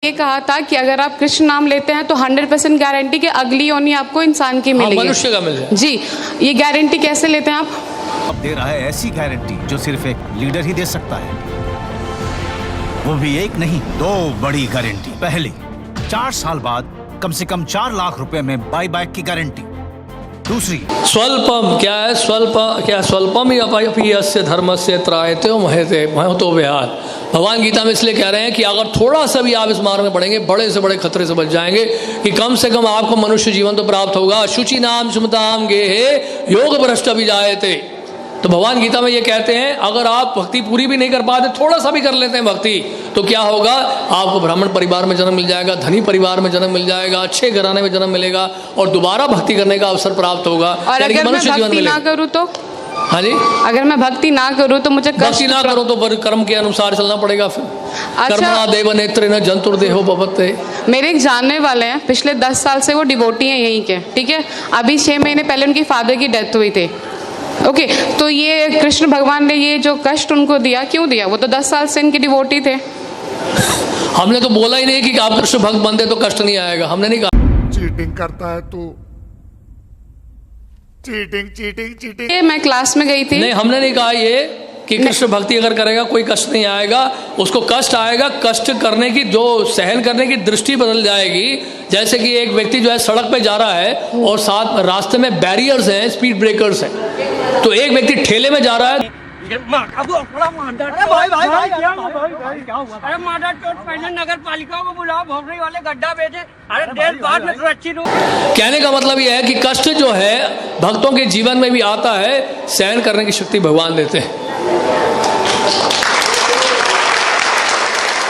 ये कहा था कि अगर आप कृष्ण नाम लेते हैं तो 100% गारंटी कि अगली योनि आपको इंसान की मिलेगी। मनुष्य का मिल जाए। जी, ये गारंटी कैसे लेते हैं आप? अब दे रहा है ऐसी गारंटी जो सिर्फ एक लीडर ही दे सकता है, वो भी एक नहीं 2 बड़ी गारंटी। पहली, 4 साल बाद कम से कम 4 लाख रुपए में बाई बैक की गारंटी। दूसरी, स्वल्पम क्या है? स्वल्पम ही अपि यस्य धर्मस्य त्रायते महतो विहार। भगवान गीता में इसलिए कह रहे हैं कि अगर थोड़ा सा भी आप इस मार्ग में पड़ेंगे, बड़े से बड़े खतरे से बच जाएंगे कि कम से कम आपको मनुष्य जीवन तो प्राप्त होगा। शुचि नाम सुमताम गेहे योग भ्रष्ट भी जायते। तो भगवान गीता में ये कहते हैं अगर आप भक्ति पूरी भी नहीं कर पाते, थोड़ा सा भी कर लेते हैं भक्ति, तो क्या होगा? आपको ब्राह्मण परिवार में जन्म मिल जाएगा, धनी परिवार में जन्म मिल जाएगा, अच्छे घराने में जन्म मिलेगा और दोबारा भक्ति करने का अवसर प्राप्त होगा। और अगर मैं भक्ति ना करूँ तो? हाँ जी, अगर मैं भक्ति ना करूँ तो मुझे भक्ति ना करो तो कर्म के अनुसार चलना पड़ेगा। फिर कर्मणा देव नेत्र न जंतुर्देहो भवते। मेरे एक जानने वाले हैं, पिछले 10 साल से वो डिवोटी हैं यहीं के, ठीक है। अभी 6 महीने पहले उनकी फादर की डेथ हुई थी। ओके, तो ये कृष्ण भगवान ने ये जो कष्ट उनको दिया, क्यों दिया? वो तो 10 साल से इनके डिवोटी थे। हमने तो बोला ही नहीं कि आप कृष्ण भक्त बनते तो कष्ट नहीं आएगा, हमने नहीं कहा। चीटिंग करता है तू, चीटिंग। ये मैं क्लास में गई थी। नहीं, हमने नहीं कहा ये कि कृष्ण भक्ति अगर करेगा कोई कष्ट नहीं आएगा। उसको कष्ट आएगा, कष्ट करने की जो सहन करने की दृष्टि बदल जाएगी। जैसे कि एक व्यक्ति जो है सड़क पे जा रहा है और साथ रास्ते में बैरियर्स हैं, स्पीड ब्रेकर्स हैं, तो एक व्यक्ति ठेले में जा रहा है। नगर पालिका को बुलाओ, भोगरी वाले गड्ढा भेजे। अरे देश बाद में सुरक्षित हो। कहने का मतलब यह है कि कष्ट जो है भक्तों के जीवन में भी आता है, सहन करने की शक्ति भगवान देते हैं।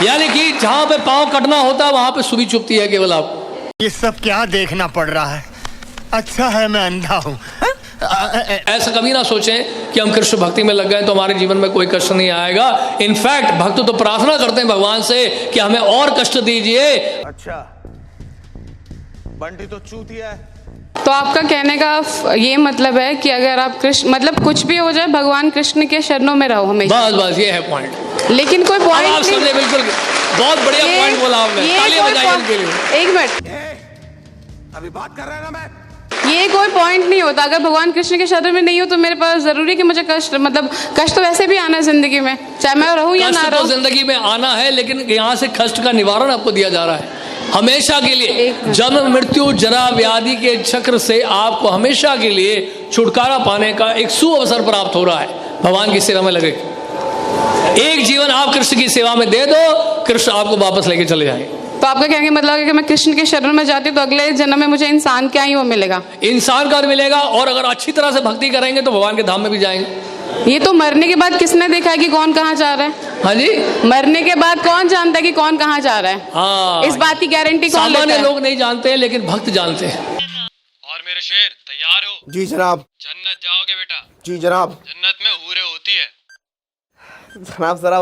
यानी कि जहां पे पांव कटना होता है वहां पे सुबह चुपती है केवल आपको। ये सब क्या देखना पड़ रहा है? अच्छा है मैं अंधा हूँ। ऐसा कभी ना सोचें कि हम कृष्ण भक्ति में लग गए तो हमारे जीवन में कोई कष्ट नहीं आएगा। इनफैक्ट भक्त तो प्रार्थना करते हैं भगवान से कि हमें और कष्ट दीजिए। अच्छा, बंटी तो चूतिया है। तो आपका कहने का ये मतलब है कि अगर आप कृष्ण, मतलब कुछ भी हो जाए, भगवान कृष्ण के शरणों में रहो हमेशा। बस ये है पॉइंट। लेकिन कोई पॉइंट आप समझे, बिल्कुल बहुत बढ़िया पॉइंट बोला आपने। तालियां बजाइए इनके लिए। 1 मिनट, अभी बात कर रहे हैं ना मैं। ये कोई पॉइंट नहीं होता। अगर भगवान कृष्ण के शरण में नहीं हो तो मेरे पास जरूरी कि मुझे कष्ट, मतलब कष्ट तो वैसे भी आना है जिंदगी में, चाहे मैं रहूं या ना रहूं। जिंदगी में आना है, लेकिन यहाँ से कष्ट का निवारण आपको दिया जा रहा है हमेशा के लिए। जन्म मृत्यु जरा व्याधि के चक्र से आपको हमेशा के लिए छुटकारा पाने का एक सुअवसर प्राप्त हो रहा है। भगवान की सेवा में लगे, एक जीवन आप कृष्ण की सेवा में दे दो, कृष्ण आपको वापस लेके चले जाएंगे। तो आपका कहने का मतलब है कि मैं कृष्ण के शरण में जाती हूँ तो अगले जन्म में मुझे इंसान क्या ही वो मिलेगा? इंसान का मिलेगा, और अगर अच्छी तरह से भक्ति करेंगे तो भगवान के धाम में भी जाएंगे। ये तो मरने के बाद किसने देखा है कि कौन कहाँ जा रहा है? हाँ जी, मरने के बाद कौन जानता है कि कौन कहाँ जा रहा है? हाँ, इस बात की गारंटी कौन लेता है? सामान्य लोग नहीं जानते हैं, लेकिन भक्त जानते हैं। और मेरे शेर तैयार हो? जी जनाब। जन्नत जाओगे बेटा? जी जनाब। जन्नत में हूरें होती है। जनाब जरा